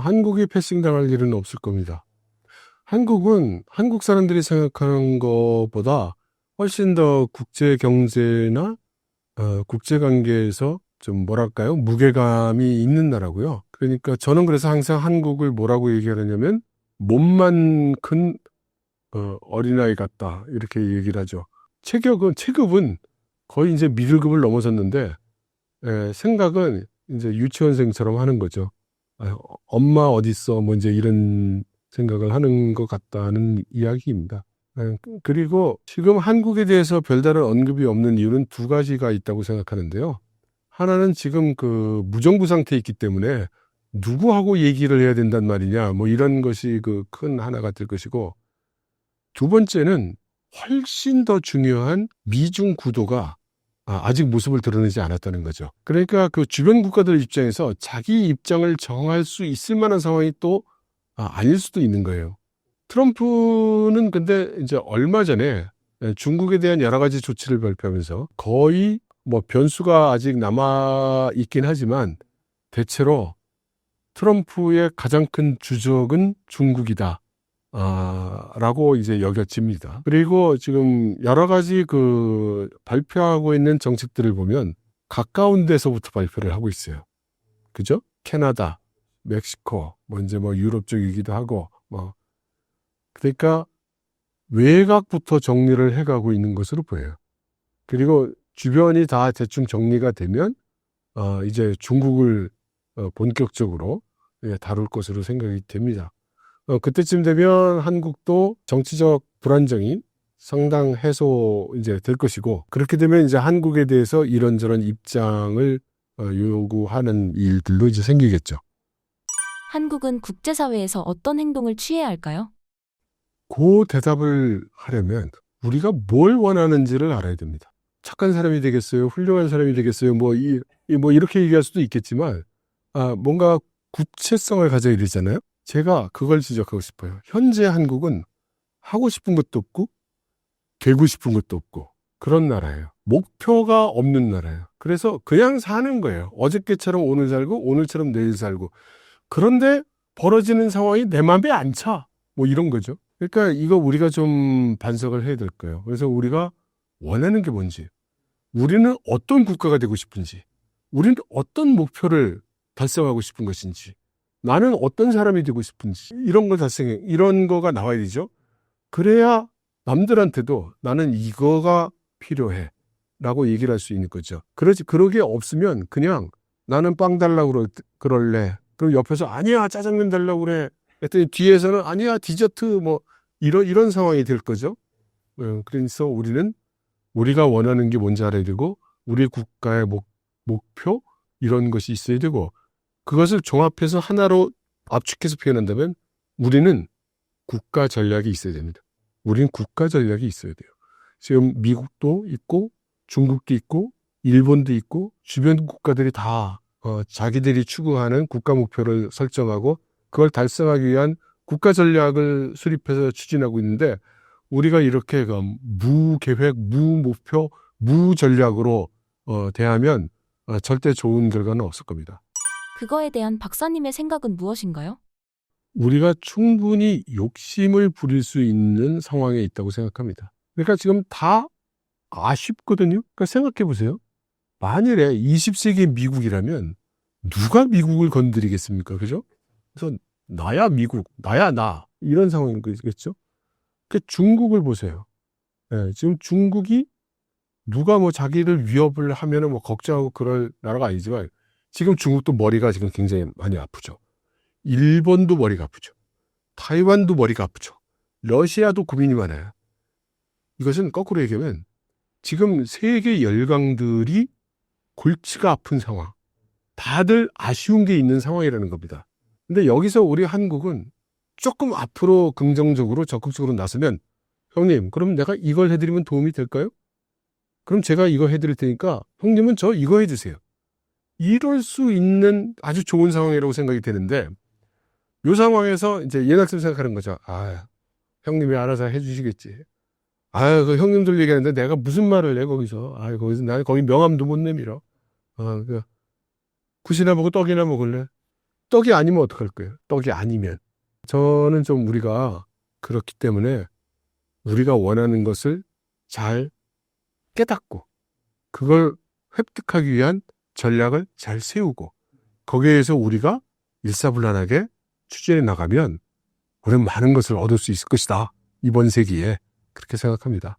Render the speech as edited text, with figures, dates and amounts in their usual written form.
한국이 패싱당할 일은 없을 겁니다. 한국은 한국 사람들이 생각하는 것보다 훨씬 더 국제 경제나 국제 관계에서 좀 뭐랄까요? 무게감이 있는 나라고요. 그러니까 저는 그래서 항상 한국을 뭐라고 얘기하느냐면 몸만 큰 어린아이 같다 이렇게 얘기를 하죠. 체급은 거의 이제 미들급을 넘어섰는데 생각은 이제 유치원생처럼 하는 거죠. 엄마 어딨어? 뭐 이제 이런 생각을 하는 것 같다는 이야기입니다. 그리고 지금 한국에 대해서 별다른 언급이 없는 이유는 두 가지가 있다고 생각하는데요. 하나는 지금 그 무정부 상태에 있기 때문에 누구하고 얘기를 해야 된단 말이냐, 뭐 이런 것이 그 큰 하나가 될 것이고, 두 번째는 훨씬 더 중요한 미중 구도가 아직 모습을 드러내지 않았다는 거죠. 그러니까 그 주변 국가들 입장에서 자기 입장을 정할 수 있을 만한 상황이 또 아닐 수도 있는 거예요. 트럼프는 근데 이제 얼마 전에 중국에 대한 여러 가지 조치를 발표하면서 거의 뭐 변수가 아직 남아 있긴 하지만 대체로 트럼프의 가장 큰 주적은 중국이다. 라고 이제 여겨집니다. 그리고 지금 여러 가지 그 발표하고 있는 정책들을 보면 가까운 데서부터 발표를 하고 있어요. 그죠? 캐나다, 멕시코, 뭐 이제 뭐 유럽 쪽이기도 하고, 뭐. 그러니까 외곽부터 정리를 해가고 있는 것으로 보여요. 그리고 주변이 다 대충 정리가 되면, 이제 중국을 본격적으로 다룰 것으로 생각이 됩니다. 그때쯤 되면 한국도 정치적 불안정이 상당 해소 이제 될 것이고, 그렇게 되면 이제 한국에 대해서 이런저런 입장을 요구하는 일들도 이제 생기겠죠. 한국은 국제사회에서 어떤 행동을 취해야 할까요? 그 대답을 하려면 우리가 뭘 원하는지를 알아야 됩니다. 착한 사람이 되겠어요? 훌륭한 사람이 되겠어요? 뭐 이렇게 얘기할 수도 있겠지만, 뭔가 구체성을 가져야 되잖아요? 제가 그걸 지적하고 싶어요. 현재 한국은 하고 싶은 것도 없고 되고 싶은 것도 없고 그런 나라예요. 목표가 없는 나라예요. 그래서 그냥 사는 거예요. 어저께처럼 오늘 살고 오늘처럼 내일 살고. 그런데 벌어지는 상황이 내 마음에 안 차. 뭐 이런 거죠. 그러니까 이거 우리가 좀 반성을 해야 될 거예요. 그래서 우리가 원하는 게 뭔지, 우리는 어떤 국가가 되고 싶은지, 우리는 어떤 목표를 달성하고 싶은 것인지, 나는 어떤 사람이 되고 싶은지 이런 걸 이런 거가 나와야 되죠. 그래야 남들한테도 나는 이거가 필요해 라고 얘기를 할 수 있는 거죠. 그러게 없으면 그냥 나는 빵 달라고 그럴래. 그럼 옆에서 아니야 짜장면 달라고 그래. 했더니 뒤에서는 아니야 디저트 뭐 이런 상황이 될 거죠. 그래서 우리는 우리가 원하는 게 뭔지 알아야 되고 우리 국가의 목표 이런 것이 있어야 되고 그것을 종합해서 하나로 압축해서 표현한다면 우리는 국가 전략이 있어야 됩니다. 우리는 국가 전략이 있어야 돼요. 지금 미국도 있고 중국도 있고 일본도 있고 주변 국가들이 다 자기들이 추구하는 국가 목표를 설정하고 그걸 달성하기 위한 국가 전략을 수립해서 추진하고 있는데 우리가 이렇게 무계획, 무목표, 무전략으로 대하면 절대 좋은 결과는 없을 겁니다. 그거에 대한 박사님의 생각은 무엇인가요? 우리가 충분히 욕심을 부릴 수 있는 상황에 있다고 생각합니다. 그러니까 지금 다 아쉽거든요. 그러니까 생각해 보세요. 만일에 20세기 미국이라면 누가 미국을 건드리겠습니까? 그죠? 그래서 나야 미국, 나야 나 이런 상황인 거겠죠. 그러니까 중국을 보세요. 지금 중국이 누가 뭐 자기를 위협을 하면은 뭐 걱정하고 그럴 나라가 아니지만 지금 중국도 머리가 지금 굉장히 많이 아프죠. 일본도 머리가 아프죠. 타이완도 머리가 아프죠. 러시아도 고민이 많아요. 이것은 거꾸로 얘기하면 지금 세계 열강들이 골치가 아픈 상황. 다들 아쉬운 게 있는 상황이라는 겁니다. 근데 여기서 우리 한국은 조금 앞으로 긍정적으로 적극적으로 나서면 형님 그럼 내가 이걸 해드리면 도움이 될까요? 그럼 제가 이거 해드릴 테니까 형님은 저 이거 해주세요. 이럴 수 있는 아주 좋은 상황이라고 생각이 되는데 이 상황에서 이제 예낙쌤 생각하는 거죠. 형님이 알아서 해주시겠지. 그 형님들 얘기하는데 내가 무슨 말을 해 거기서. 거기서 나는 거기 명함도 못 내밀어. 굿이나 먹고 떡이나 먹을래. 떡이 아니면 어떡할 거예요? 떡이 아니면. 저는 좀 우리가 그렇기 때문에 우리가 원하는 것을 잘 깨닫고 그걸 획득하기 위한 전략을 잘 세우고 거기에서 우리가 일사불란하게 추진해 나가면 우리는 많은 것을 얻을 수 있을 것이다. 이번 세기에. 그렇게 생각합니다.